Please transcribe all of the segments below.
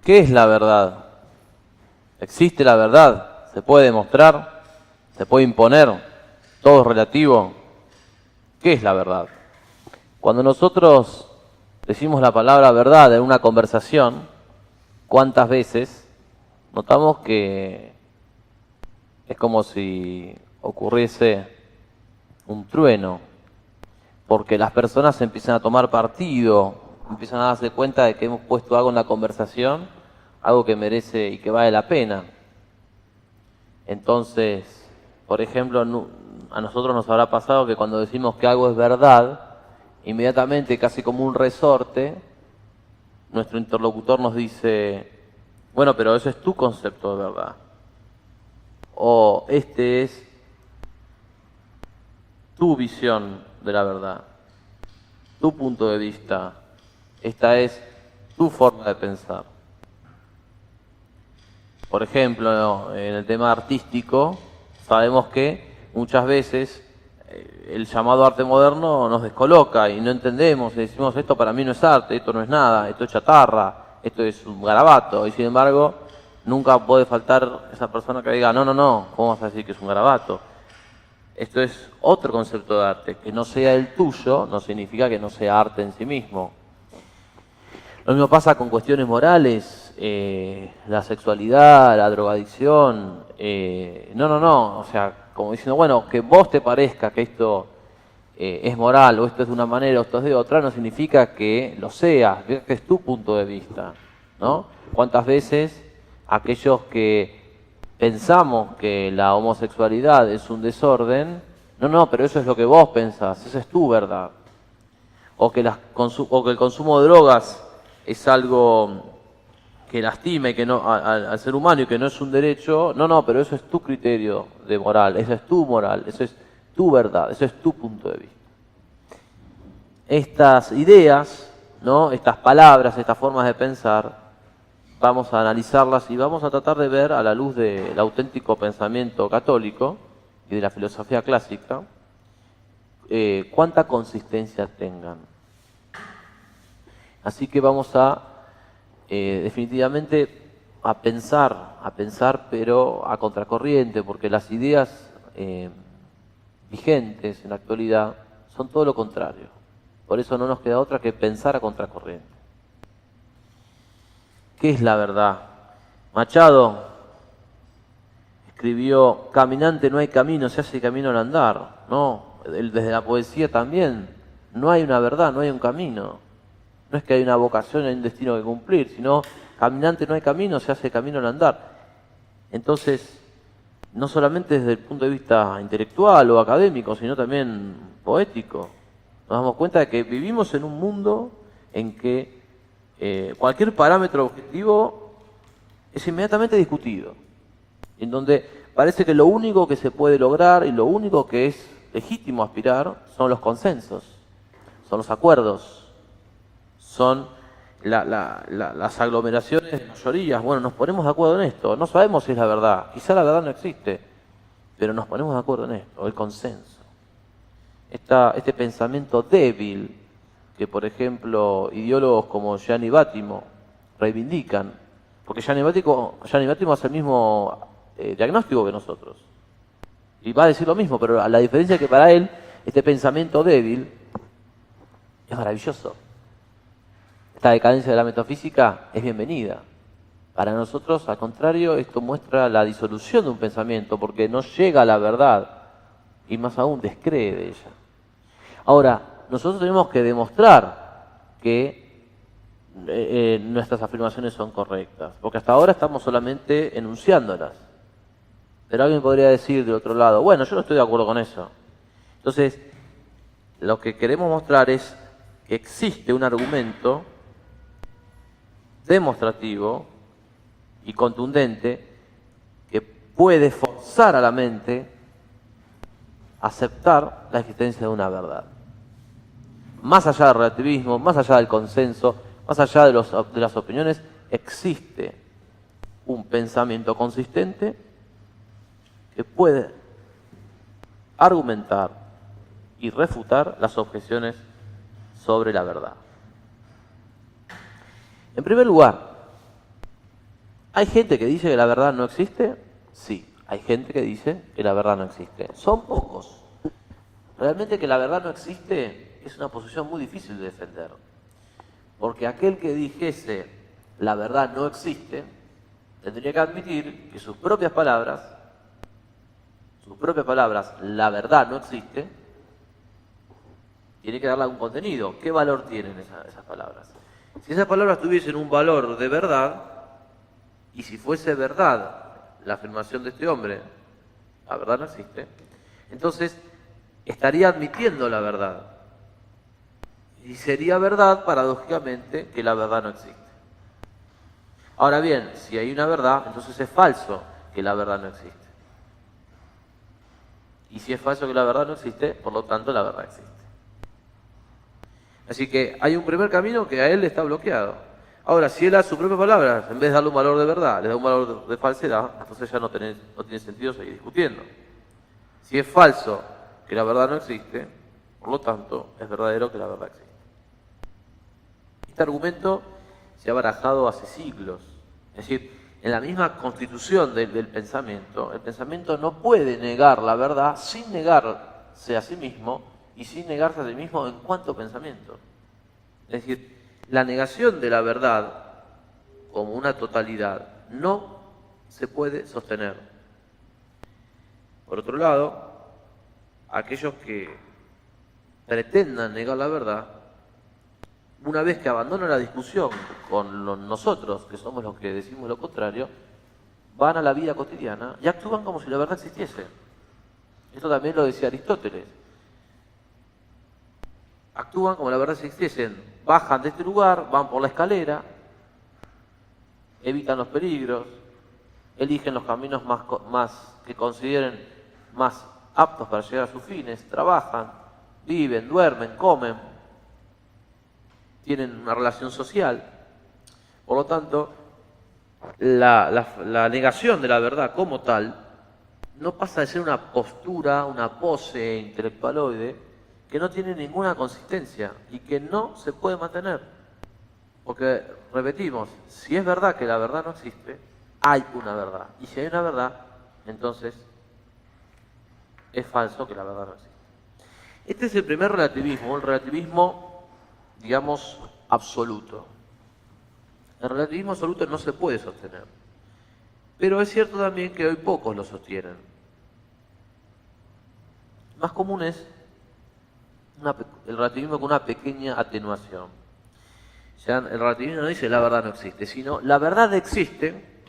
¿Qué es la verdad? ¿Existe la verdad? ¿Se puede demostrar? ¿Se puede imponer? ¿Todo es relativo? ¿Qué es la verdad? Cuando nosotros decimos la palabra verdad en una conversación, ¿cuántas veces notamos que es como si ocurriese un trueno? Porque las personas empiezan a tomar partido, empiezan a darse cuenta de que hemos puesto algo en la conversación, algo que merece y que vale la pena. Entonces, por ejemplo, a nosotros nos habrá pasado que cuando decimos que algo es verdad, inmediatamente, casi como un resorte, nuestro interlocutor nos dice, bueno, pero ese es tu concepto de verdad. O este es tu visión de la verdad, tu punto de vista, esta es tu forma de pensar. Por ejemplo, en el tema artístico, sabemos que muchas veces el llamado arte moderno nos descoloca y no entendemos, y decimos esto para mí no es arte, esto no es nada, esto es chatarra, esto es un garabato, y sin embargo nunca puede faltar esa persona que diga no, ¿cómo vas a decir que es un garabato? Esto es otro concepto de arte, que no sea el tuyo no significa que no sea arte en sí mismo. Lo mismo pasa con cuestiones morales, la sexualidad, la drogadicción, o sea, como diciendo, bueno, que vos te parezca que esto es moral, o esto es de una manera, o esto es de otra, no significa que lo seas, que es tu punto de vista, ¿no? ¿Cuántas veces aquellos que pensamos que la homosexualidad es un desorden, pero eso es lo que vos pensás, esa es tu verdad? O que el consumo de drogas es algo que lastima y que no, al ser humano y que no es un derecho, pero eso es tu criterio de moral, eso es tu moral, eso es tu verdad, eso es tu punto de vista. Estas ideas, ¿no? Estas palabras, estas formas de pensar, vamos a analizarlas y vamos a tratar de ver a la luz del auténtico pensamiento católico y de la filosofía clásica, cuánta consistencia tengan. Así que vamos a definitivamente a pensar pero a contracorriente, porque las ideas vigentes en la actualidad son todo lo contrario. Por eso no nos queda otra que pensar a contracorriente. ¿Qué es la verdad? Machado escribió, caminante no hay camino, se hace camino al andar. No, desde la poesía también, no hay una verdad, no hay un camino. No es que hay una vocación, hay un destino que cumplir, sino caminante no hay camino, se hace camino al andar. Entonces, no solamente desde el punto de vista intelectual o académico, sino también poético, nos damos cuenta de que vivimos en un mundo en que cualquier parámetro objetivo es inmediatamente discutido, en donde parece que lo único que se puede lograr y lo único que es legítimo aspirar son los consensos, son los acuerdos, son las aglomeraciones de mayorías. Bueno, nos ponemos de acuerdo en esto, no sabemos si es la verdad, quizá la verdad no existe, pero nos ponemos de acuerdo en esto, el consenso. Este pensamiento débil que, por ejemplo, ideólogos como Gianni Bátimo reivindican, porque Gianni Bátimo hace el mismo diagnóstico que nosotros, y va a decir lo mismo, pero la diferencia es que para él este pensamiento débil es maravilloso. Esta decadencia de la metafísica es bienvenida. Para nosotros, al contrario, esto muestra la disolución de un pensamiento, porque no llega a la verdad, y más aún descree de ella. Ahora, nosotros tenemos que demostrar que nuestras afirmaciones son correctas, porque hasta ahora estamos solamente enunciándolas. Pero alguien podría decir del otro lado, bueno, yo no estoy de acuerdo con eso. Entonces, lo que queremos mostrar es que existe un argumento demostrativo y contundente que puede forzar a la mente a aceptar la existencia de una verdad. Más allá del relativismo, más allá del consenso, más allá de las opiniones, existe un pensamiento consistente que puede argumentar y refutar las objeciones sobre la verdad. En primer lugar, ¿Hay gente que dice que la verdad no existe? Sí, hay gente que dice que la verdad no existe. Son pocos. Realmente que la verdad no existe es una posición muy difícil de defender. Porque aquel que dijese la verdad no existe, tendría que admitir que sus propias palabras, la verdad no existe, tiene que darle algún contenido. ¿Qué valor tienen esas palabras? Si esas palabras tuviesen un valor de verdad, y si fuese verdad la afirmación de este hombre, la verdad no existe, entonces estaría admitiendo la verdad. Y sería verdad, paradójicamente, que la verdad no existe. Ahora bien, si hay una verdad, entonces es falso que la verdad no existe. Y si es falso que la verdad no existe, por lo tanto la verdad existe. Así que hay un primer camino que a él le está bloqueado. Ahora, si él a sus propias palabras, en vez de darle un valor de verdad, le da un valor de falsedad, entonces ya no tiene sentido seguir discutiendo. Si es falso que la verdad no existe, por lo tanto, es verdadero que la verdad existe. Este argumento se ha barajado hace siglos. Es decir, en la misma constitución del pensamiento, el pensamiento no puede negar la verdad sin negarse a sí mismo y sin negarse a sí mismo en cuanto pensamiento. Es decir, la negación de la verdad como una totalidad no se puede sostener. Por otro lado, aquellos que pretendan negar la verdad, una vez que abandonan la discusión con nosotros, que somos los que decimos lo contrario, van a la vida cotidiana y actúan como si la verdad existiese. Esto también lo decía Aristóteles. Actúan como la verdad existiesen. Bajan de este lugar, van por la escalera, evitan los peligros, eligen los caminos más que consideren más aptos para llegar a sus fines, trabajan, viven, duermen, comen, tienen una relación social. Por lo tanto, la negación de la verdad como tal no pasa de ser una postura, una pose intelectualoide que no tiene ninguna consistencia y que no se puede mantener. Porque, repetimos, si es verdad que la verdad no existe, hay una verdad. Y si hay una verdad, entonces es falso que la verdad no existe. Este es el primer relativismo, el relativismo, digamos, absoluto. El relativismo absoluto no se puede sostener. Pero es cierto también que hoy pocos lo sostienen. Más común es el relativismo con una pequeña atenuación. O sea, el relativismo no dice la verdad no existe, sino la verdad existe,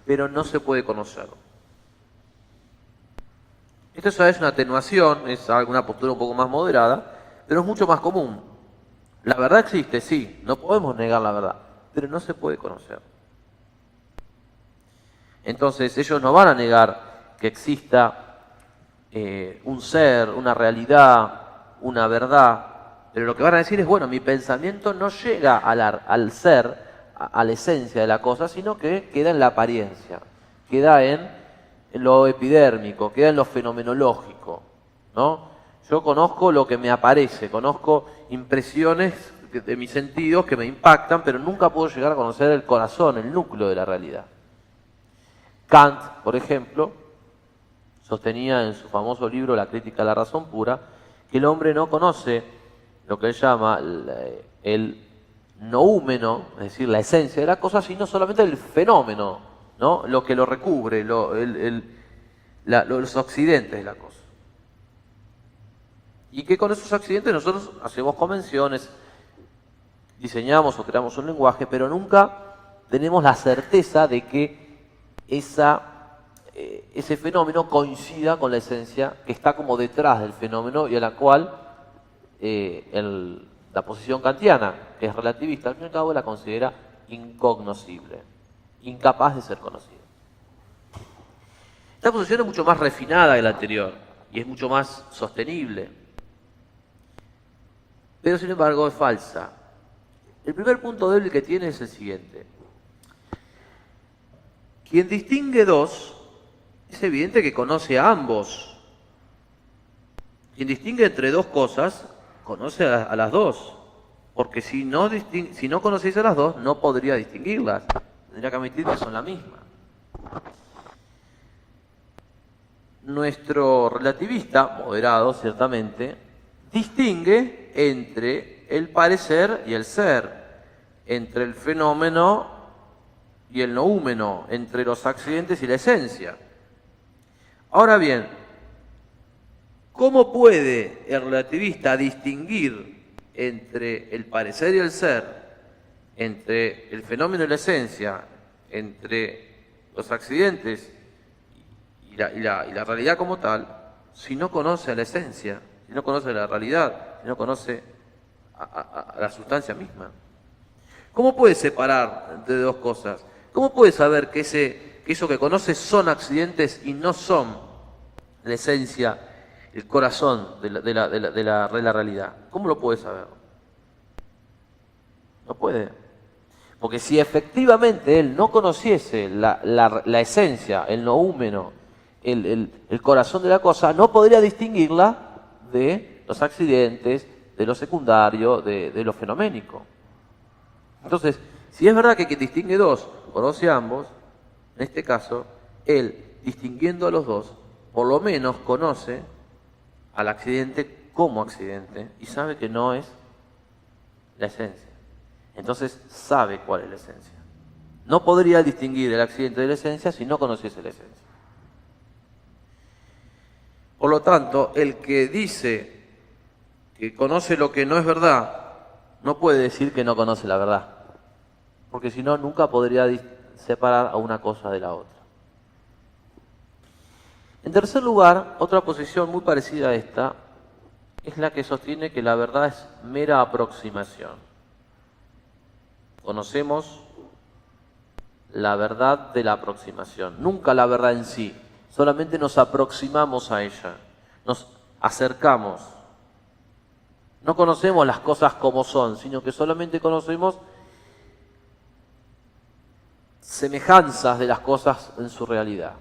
pero no se puede conocer. Esto ya es una atenuación, es alguna postura un poco más moderada, pero es mucho más común. La verdad existe, sí, no podemos negar la verdad, pero no se puede conocer. Entonces ellos no van a negar que exista un ser, una realidad, una verdad, pero lo que van a decir es, bueno, mi pensamiento no llega al ser, a la esencia de la cosa, sino que queda en la apariencia, queda en lo epidérmico, queda en lo fenomenológico, ¿no? Yo conozco lo que me aparece, conozco impresiones de mis sentidos que me impactan, pero nunca puedo llegar a conocer el corazón, el núcleo de la realidad. Kant, por ejemplo, sostenía en su famoso libro La crítica a la razón pura, que el hombre no conoce lo que él llama el noúmeno, es decir, la esencia de la cosa, sino solamente el fenómeno, ¿no? Lo que lo recubre, los accidentes de la cosa. Y que con esos accidentes nosotros hacemos convenciones, diseñamos o creamos un lenguaje, pero nunca tenemos la certeza de que ese fenómeno coincida con la esencia que está como detrás del fenómeno y a la cual la posición kantiana, que es relativista, al fin y al cabo la considera incognoscible, incapaz de ser conocida. Esta posición es mucho más refinada que la anterior y es mucho más sostenible, pero sin embargo es falsa. El primer punto débil que tiene es el siguiente. Quien distingue dos, es evidente que conoce a ambos. Quien distingue entre dos cosas, conoce a las dos. Porque si no conocéis a las dos, no podría distinguirlas. tendría que admitir que son la misma. Nuestro relativista, moderado ciertamente, distingue entre el parecer y el ser, entre el fenómeno y el noúmeno, entre los accidentes y la esencia. Ahora bien, ¿cómo puede el relativista distinguir entre el parecer y el ser, entre el fenómeno y la esencia, entre los accidentes y la realidad como tal, si no conoce a la esencia, si no conoce la realidad, si no conoce a la sustancia misma? ¿Cómo puede separar entre dos cosas? ¿Cómo puede saber que eso que conoce son accidentes y no son la esencia, el corazón de la realidad? ¿Cómo lo puede saber? No puede. Porque si efectivamente él no conociese la esencia, el noúmeno, el corazón de la cosa, no podría distinguirla de los accidentes, de lo secundario, de lo fenoménico. Entonces, si es verdad que distingue dos, conoce a ambos, en este caso, él, distinguiendo a los dos, por lo menos conoce al accidente como accidente y sabe que no es la esencia. Entonces, sabe cuál es la esencia. No podría distinguir el accidente de la esencia si no conociese la esencia. Por lo tanto, el que dice que conoce lo que no es verdad, no puede decir que no conoce la verdad, porque si no, nunca podría separar a una cosa de la otra. En tercer lugar, otra posición muy parecida a esta es la que sostiene que la verdad es mera aproximación. Conocemos la verdad de la aproximación, nunca la verdad en sí, solamente nos aproximamos a ella, nos acercamos. No conocemos las cosas como son, sino que solamente conocemos semejanzas de las cosas en su realidad.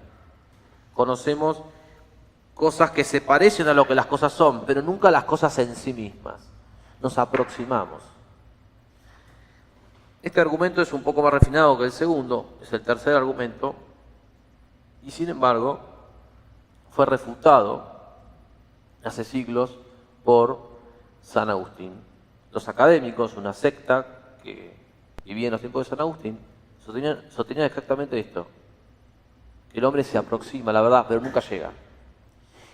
Conocemos cosas que se parecen a lo que las cosas son, pero nunca las cosas en sí mismas. Nos aproximamos. Este argumento es un poco más refinado que el segundo, es el tercer argumento, y sin embargo fue refutado hace siglos por San Agustín. Los académicos, una secta que vivía en los tiempos de San Agustín, sostenían exactamente esto, que el hombre se aproxima a la verdad, pero nunca llega.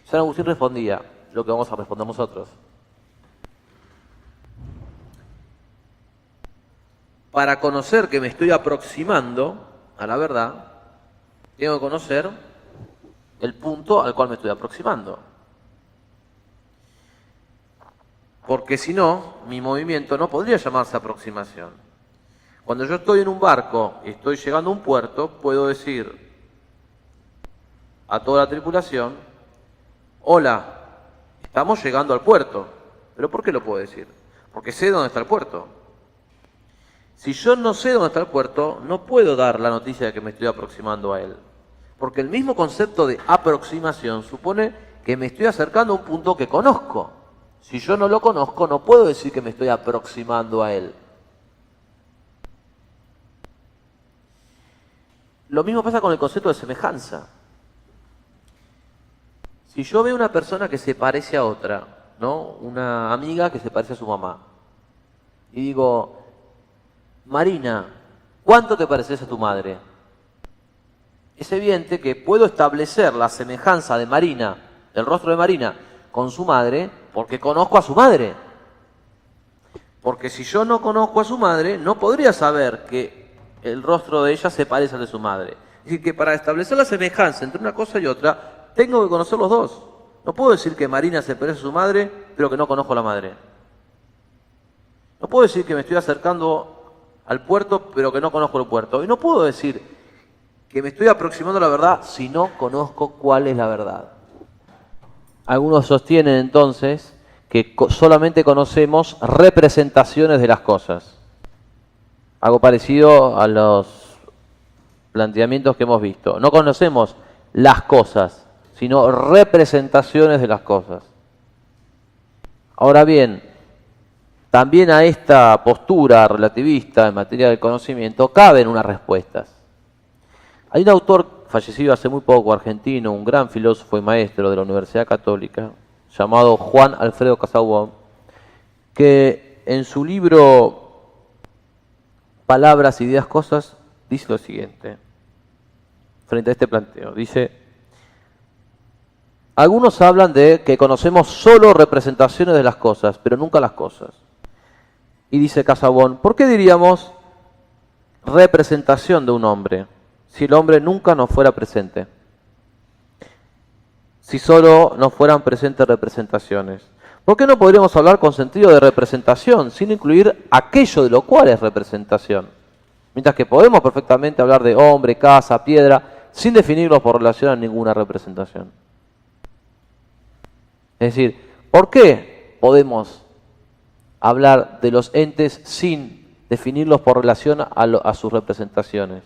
San Agustín respondía lo que vamos a responder nosotros. Para conocer que me estoy aproximando a la verdad, tengo que conocer el punto al cual me estoy aproximando. Porque si no, mi movimiento no podría llamarse aproximación. Cuando yo estoy en un barco y estoy llegando a un puerto, puedo decir a toda la tripulación: hola, estamos llegando al puerto. ¿Pero por qué lo puedo decir? Porque sé dónde está el puerto. Si yo no sé dónde está el puerto, no puedo dar la noticia de que me estoy aproximando a él. Porque el mismo concepto de aproximación supone que me estoy acercando a un punto que conozco. Si yo no lo conozco, no puedo decir que me estoy aproximando a él. Lo mismo pasa con el concepto de semejanza. Si yo veo una persona que se parece a otra, ¿no? Una amiga que se parece a su mamá, y digo: Marina, ¿cuánto te pareces a tu madre? Es evidente que puedo establecer la semejanza de Marina, del rostro de Marina, con su madre, porque conozco a su madre. Porque si yo no conozco a su madre, no podría saber que el rostro de ella se parece al de su madre. Es decir, que para establecer la semejanza entre una cosa y otra, tengo que conocer los dos. No puedo decir que Marina se parece a su madre, pero que no conozco a la madre. No puedo decir que me estoy acercando al puerto, pero que no conozco el puerto. Y no puedo decir que me estoy aproximando a la verdad si no conozco cuál es la verdad. Algunos sostienen entonces que solamente conocemos representaciones de las cosas. Algo parecido a los planteamientos que hemos visto. No conocemos las cosas, sino representaciones de las cosas. Ahora bien, también a esta postura relativista en materia del conocimiento caben unas respuestas. Hay un autor fallecido hace muy poco, argentino, un gran filósofo y maestro de la Universidad Católica, llamado Juan Alfredo Casaubon, que en su libro Palabras, Ideas, Cosas, dice lo siguiente, frente a este planteo. Dice: algunos hablan de que conocemos solo representaciones de las cosas, pero nunca las cosas. Y dice Casaubon, ¿por qué diríamos representación de un hombre si el hombre nunca nos fuera presente? Si solo nos fueran presentes representaciones. ¿Por qué no podríamos hablar con sentido de representación sin incluir aquello de lo cual es representación? Mientras que podemos perfectamente hablar de hombre, casa, piedra, sin definirlos por relación a ninguna representación. Es decir, ¿por qué podemos hablar de los entes sin definirlos por relación a sus representaciones?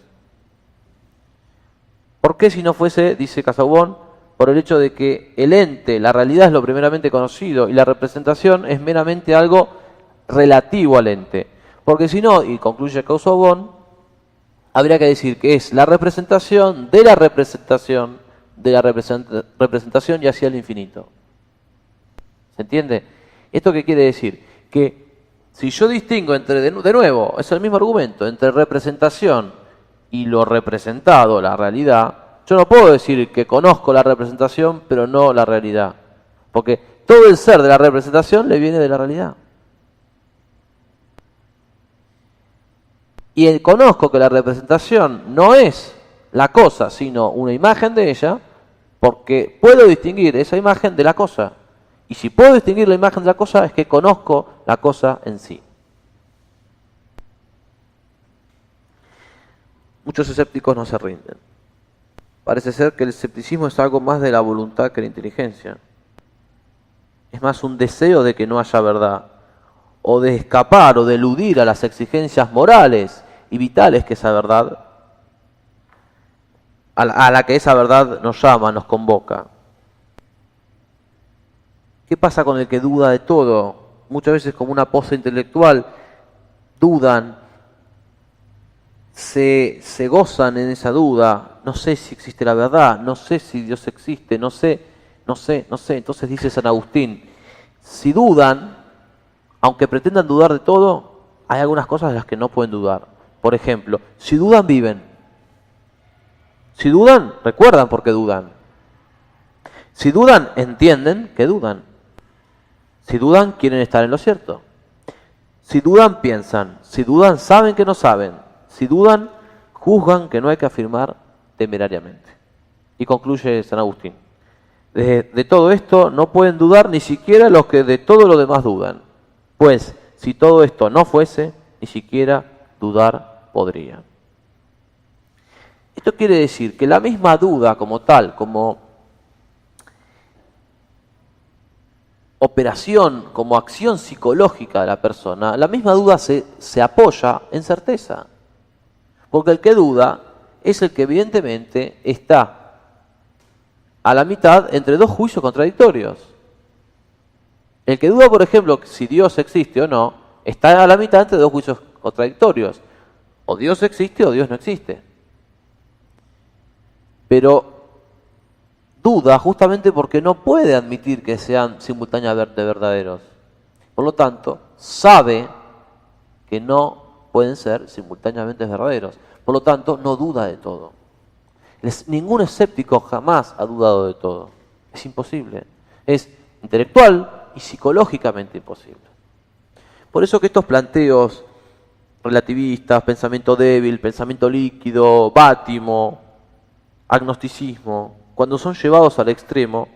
¿Por qué si no fuese, dice Casaubon, por el hecho de que el ente, la realidad es lo primeramente conocido y la representación es meramente algo relativo al ente? Porque si no, y concluye Casaubon, habría que decir que es la representación de la representación de la representación y hacia el infinito. ¿Se entiende? ¿Esto qué quiere decir? Que si yo distingo entre, de nuevo, es el mismo argumento, entre representación y lo representado, la realidad, yo no puedo decir que conozco la representación, pero no la realidad. Porque todo el ser de la representación le viene de la realidad. Y conozco que la representación no es la cosa, sino una imagen de ella, porque puedo distinguir esa imagen de la cosa. Y si puedo distinguir la imagen de la cosa, es que conozco la cosa en sí. Muchos escépticos no se rinden. Parece ser que el escepticismo es algo más de la voluntad que la inteligencia. Es más un deseo de que no haya verdad, o de escapar o de eludir a las exigencias morales y vitales que esa verdad, a la que esa verdad nos llama, nos convoca. ¿Qué pasa con el que duda de todo? Muchas veces como una pose intelectual, dudan, se gozan en esa duda. No sé si existe la verdad, no sé si Dios existe, no sé. Entonces dice San Agustín, si dudan, aunque pretendan dudar de todo, hay algunas cosas de las que no pueden dudar. Por ejemplo, si dudan, viven. Si dudan, recuerdan por qué dudan. Si dudan, entienden que dudan. Si dudan, quieren estar en lo cierto. Si dudan, piensan. Si dudan, saben que no saben. Si dudan, juzgan que no hay que afirmar temerariamente. Y concluye San Agustín. De todo esto no pueden dudar ni siquiera los que de todo lo demás dudan. Pues, si todo esto no fuese, ni siquiera dudar podrían. Esto quiere decir que la misma duda como tal, como operación, como acción psicológica de la persona, la misma duda se apoya en certeza. Porque el que duda es el que evidentemente está a la mitad entre dos juicios contradictorios. El que duda, por ejemplo, si Dios existe o no, está a la mitad entre dos juicios contradictorios. O Dios existe o Dios no existe. Pero duda justamente porque no puede admitir que sean simultáneamente verdaderos. Por lo tanto, sabe que no pueden ser simultáneamente verdaderos. Por lo tanto, no duda de todo. Ningún escéptico jamás ha dudado de todo. Es imposible. Es intelectual y psicológicamente imposible. Por eso que estos planteos relativistas, pensamiento débil, pensamiento líquido, bátimo, agnosticismo, cuando son llevados al extremo,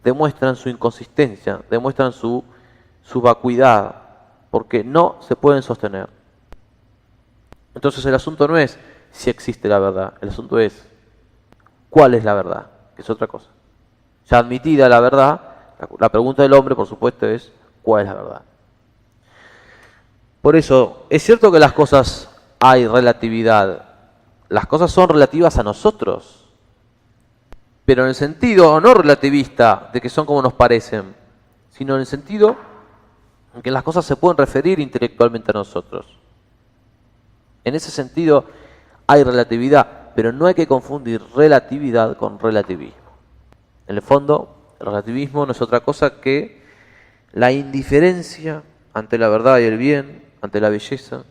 demuestran su inconsistencia, demuestran su vacuidad, porque no se pueden sostener. Entonces el asunto no es si existe la verdad, el asunto es cuál es la verdad, que es otra cosa. Ya admitida la verdad, la pregunta del hombre, por supuesto, es ¿cuál es la verdad? Por eso, es cierto que las cosas hay relatividad, las cosas son relativas a nosotros, pero en el sentido no relativista de que son como nos parecen, sino en el sentido en que las cosas se pueden referir intelectualmente a nosotros. En ese sentido hay relatividad, pero no hay que confundir relatividad con relativismo. En el fondo, el relativismo no es otra cosa que la indiferencia ante la verdad y el bien, ante la belleza,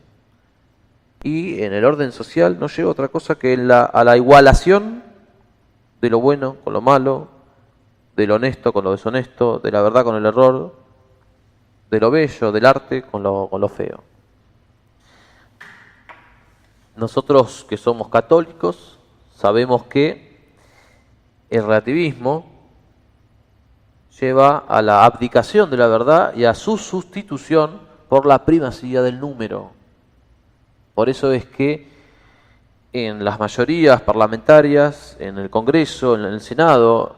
y en el orden social no lleva otra cosa que a la igualación de lo bueno con lo malo, de lo honesto con lo deshonesto, de la verdad con el error, de lo bello, del arte con lo feo. Nosotros que somos católicos sabemos que el relativismo lleva a la abdicación de la verdad y a su sustitución por la primacía del número. Por eso es que en las mayorías parlamentarias, en el Congreso, en el Senado,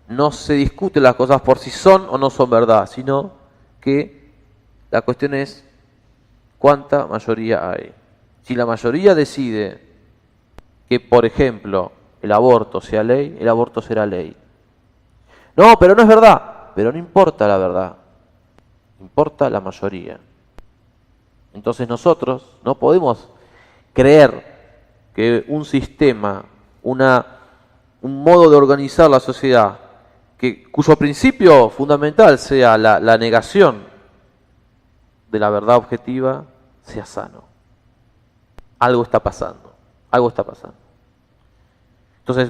no se discuten las cosas por si son o no son verdad, sino que la cuestión es cuánta mayoría hay. Si la mayoría decide que, por ejemplo, el aborto sea ley, el aborto será ley. No, pero no es verdad. Pero no importa la verdad. Importa la mayoría. Entonces nosotros no podemos creer que un sistema, un modo de organizar la sociedad, cuyo principio fundamental sea la negación de la verdad objetiva, sea sano. Algo está pasando. Algo está pasando. Entonces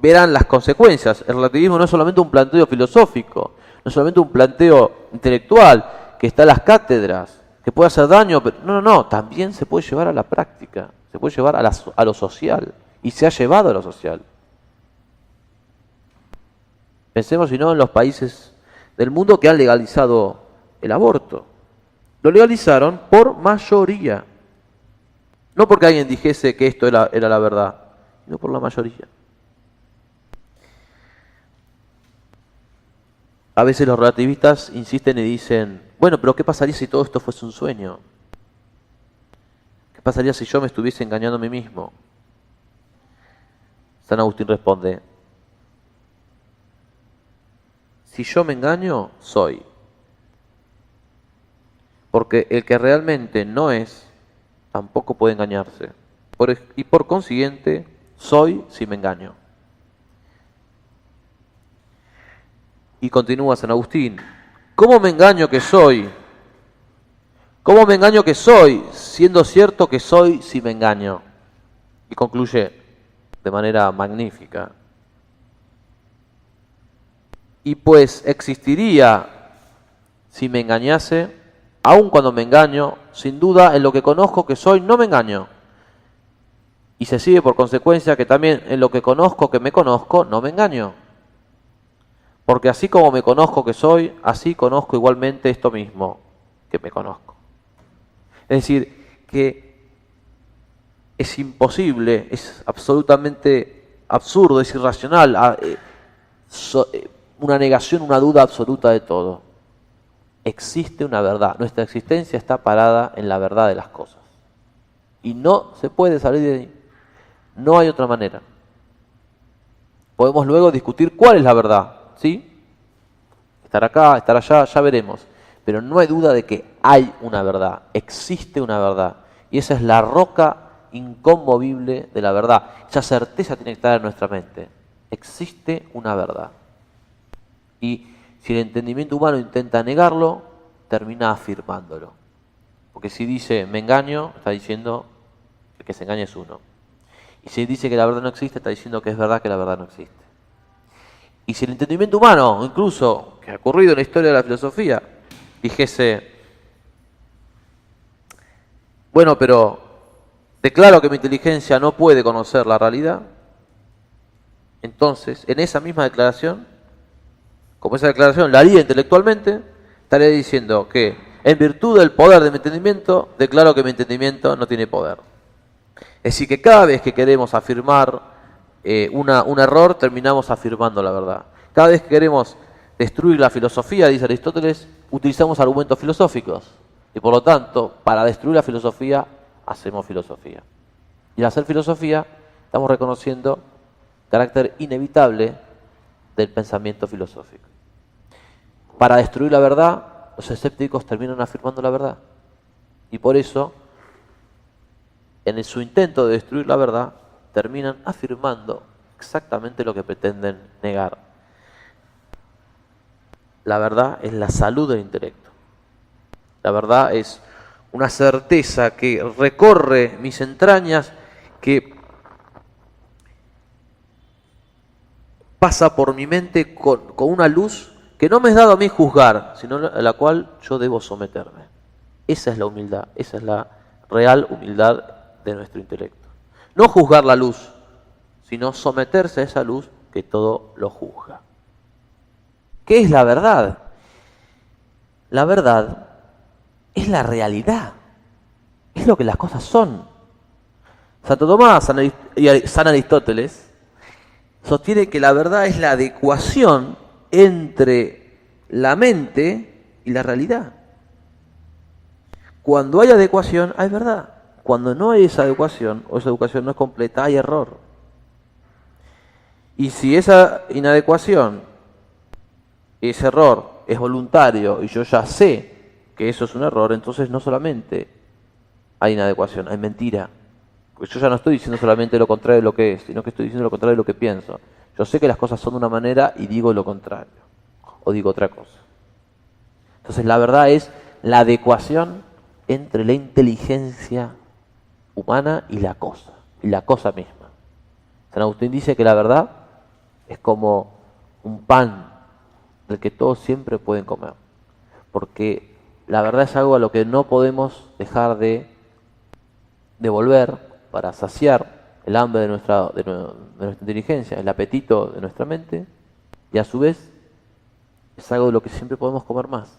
verán las consecuencias. El relativismo no es solamente un planteo filosófico, no es solamente un planteo intelectual que está en las cátedras, que puede hacer daño, pero no, también se puede llevar a la práctica, se puede llevar a lo social, y se ha llevado a lo social. Pensemos, si no, en los países del mundo que han legalizado el aborto. Lo legalizaron por mayoría. No porque alguien dijese que esto era la verdad, sino por la mayoría. A veces los relativistas insisten y dicen, bueno, pero ¿qué pasaría si todo esto fuese un sueño? ¿Qué pasaría si yo me estuviese engañando a mí mismo? San Agustín responde, si yo me engaño, soy. Porque el que realmente no es, tampoco puede engañarse. Y por consiguiente, soy si me engaño. Y continúa San Agustín, ¿cómo me engaño que soy? ¿Cómo me engaño que soy, siendo cierto que soy si me engaño? Y concluye de manera magnífica. Y pues existiría, si me engañase, aun cuando me engaño, sin duda en lo que conozco que soy no me engaño. Y se sigue por consecuencia que también en lo que conozco que me conozco no me engaño. Porque así como me conozco que soy, así conozco igualmente esto mismo que me conozco. Es decir, que es imposible, es absolutamente absurdo, es irracional, una negación, una duda absoluta de todo. Existe una verdad, nuestra existencia está parada en la verdad de las cosas. Y no se puede salir de ahí, no hay otra manera. Podemos luego discutir cuál es la verdad, ¿sí? Estar acá, estar allá, ya veremos. Pero no hay duda de que hay una verdad, existe una verdad. Y esa es la roca inconmovible de la verdad. Esa certeza tiene que estar en nuestra mente. Existe una verdad. Y si el entendimiento humano intenta negarlo, termina afirmándolo. Porque si dice me engaño, está diciendo que el que se engaña es uno. Y si dice que la verdad no existe, está diciendo que es verdad que la verdad no existe. Y si el entendimiento humano, incluso, que ha ocurrido en la historia de la filosofía, dijese, bueno, pero declaro que mi inteligencia no puede conocer la realidad, entonces, en esa misma declaración, como esa declaración la haría intelectualmente, estaría diciendo que, en virtud del poder de mi entendimiento, declaro que mi entendimiento no tiene poder. Es decir, que cada vez que queremos afirmar un error, terminamos afirmando la verdad. Cada vez que queremos destruir la filosofía, dice Aristóteles, utilizamos argumentos filosóficos. Y por lo tanto, para destruir la filosofía, hacemos filosofía. Y al hacer filosofía, estamos reconociendo el carácter inevitable del pensamiento filosófico. Para destruir la verdad, los escépticos terminan afirmando la verdad. Y por eso, en su intento de destruir la verdad, terminan afirmando exactamente lo que pretenden negar. La verdad es la salud del intelecto. La verdad es una certeza que recorre mis entrañas, que pasa por mi mente con una luz que no me es dado a mí juzgar, sino a la cual yo debo someterme. Esa es la humildad, esa es la real humildad de nuestro intelecto. No juzgar la luz, sino someterse a esa luz que todo lo juzga. ¿Qué es la verdad? La verdad es la realidad, es lo que las cosas son. Santo Tomás y San Aristóteles sostiene que la verdad es la adecuación entre la mente y la realidad. Cuando hay adecuación, hay verdad. Cuando no hay esa adecuación, o esa adecuación no es completa, hay error. Y si esa inadecuación, ese error es voluntario y yo ya sé que eso es un error, entonces no solamente hay inadecuación, hay mentira. Porque yo ya no estoy diciendo solamente lo contrario de lo que es, sino que estoy diciendo lo contrario de lo que pienso. Yo sé que las cosas son de una manera y digo lo contrario, o digo otra cosa. Entonces la verdad es la adecuación entre la inteligencia humana y la cosa misma. San Agustín dice que la verdad es como un pan del que todos siempre pueden comer, porque la verdad es algo a lo que no podemos dejar de devolver para saciar el hambre de nuestra inteligencia, el apetito de nuestra mente, y a su vez es algo de lo que siempre podemos comer más,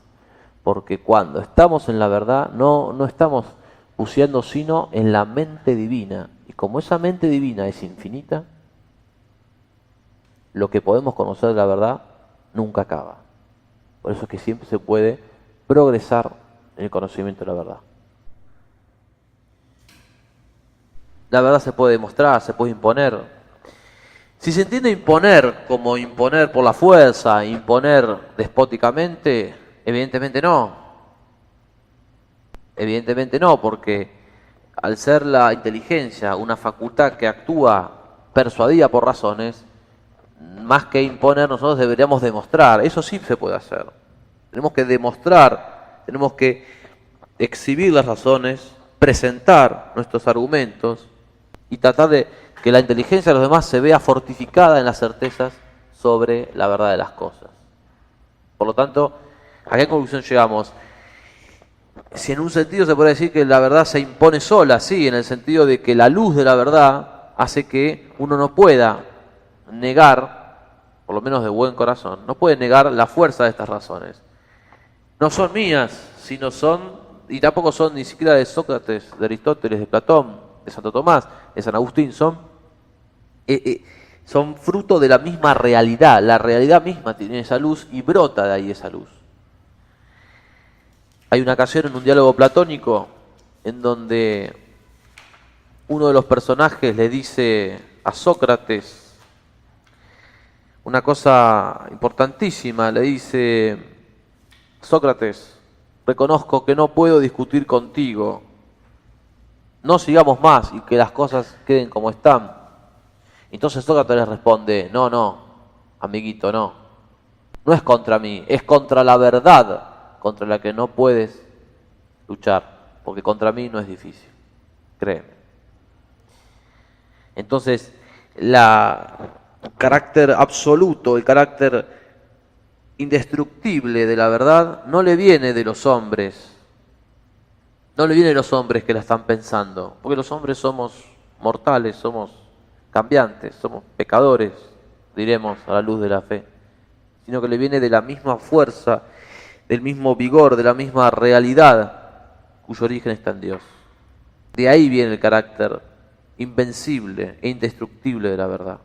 porque cuando estamos en la verdad no estamos buceando sino en la mente divina, y como esa mente divina es infinita, lo que podemos conocer de la verdad nunca acaba. Por eso es que siempre se puede progresar en el conocimiento de la verdad. La verdad se puede demostrar, se puede imponer. Si se entiende imponer como imponer por la fuerza, imponer despóticamente, evidentemente no. Evidentemente no, porque al ser la inteligencia una facultad que actúa persuadida por razones, más que imponer, nosotros deberíamos demostrar. Eso sí se puede hacer. Tenemos que demostrar, tenemos que exhibir las razones, presentar nuestros argumentos y tratar de que la inteligencia de los demás se vea fortificada en las certezas sobre la verdad de las cosas. Por lo tanto, ¿a qué conclusión llegamos? Si en un sentido se puede decir que la verdad se impone sola, sí, en el sentido de que la luz de la verdad hace que uno no pueda negar, por lo menos de buen corazón, no puede negar la fuerza de estas razones. No son mías, sino son, y tampoco son ni siquiera de Sócrates, de Aristóteles, de Platón, de Santo Tomás, de San Agustín, son fruto de la misma realidad. La realidad misma tiene esa luz y brota de ahí esa luz. Hay una ocasión en un diálogo platónico en donde uno de los personajes le dice a Sócrates una cosa importantísima, le dice: Sócrates, reconozco que no puedo discutir contigo, no sigamos más y que las cosas queden como están. Entonces Sócrates le responde: no, amiguito, no es contra mí, es contra la verdad, contra la que no puedes luchar, porque contra mí no es difícil, créeme. Entonces, el carácter absoluto, el carácter indestructible de la verdad no le viene de los hombres, no le viene de los hombres que la están pensando, porque los hombres somos mortales, somos cambiantes, somos pecadores, diremos a la luz de la fe, sino que le viene de la misma fuerza, del mismo vigor, de la misma realidad, cuyo origen está en Dios. De ahí viene el carácter invencible e indestructible de la verdad.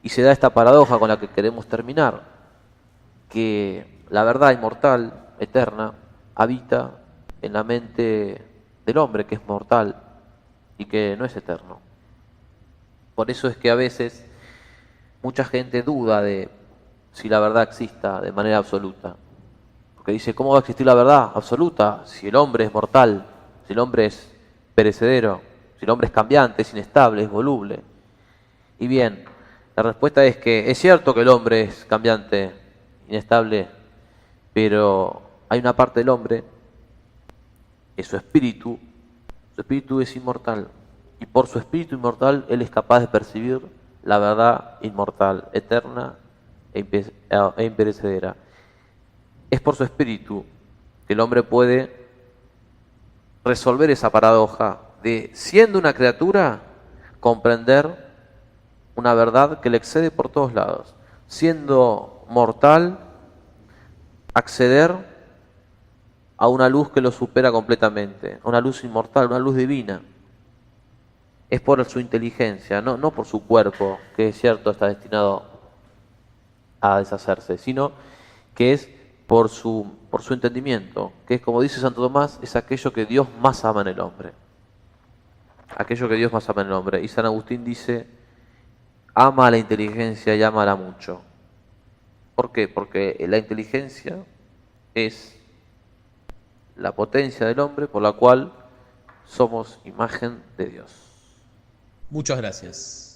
Y se da esta paradoja con la que queremos terminar, que la verdad inmortal, eterna, habita en la mente del hombre, que es mortal y que no es eterno. Por eso es que a veces mucha gente duda de si la verdad exista de manera absoluta, Porque dice, ¿cómo va a existir la verdad absoluta si el hombre es mortal, si el hombre es perecedero, si el hombre es cambiante, es inestable, es voluble? Y bien, la respuesta es que es cierto que el hombre es cambiante, inestable, pero hay una parte del hombre que su espíritu es inmortal. Y por su espíritu inmortal, él es capaz de percibir la verdad inmortal, eterna e imperecedera. Es por su espíritu que el hombre puede resolver esa paradoja de, siendo una criatura, comprender una verdad que le excede por todos lados. Siendo mortal, acceder a una luz que lo supera completamente, a una luz inmortal, una luz divina. Es por su inteligencia, no por su cuerpo, que es cierto está destinado a deshacerse, sino que es por su entendimiento, que es, como dice Santo Tomás, es aquello que Dios más ama en el hombre. Aquello que Dios más ama en el hombre. Y San Agustín dice, ama a la inteligencia y ámala mucho. ¿Por qué? Porque la inteligencia es la potencia del hombre por la cual somos imagen de Dios. Muchas gracias.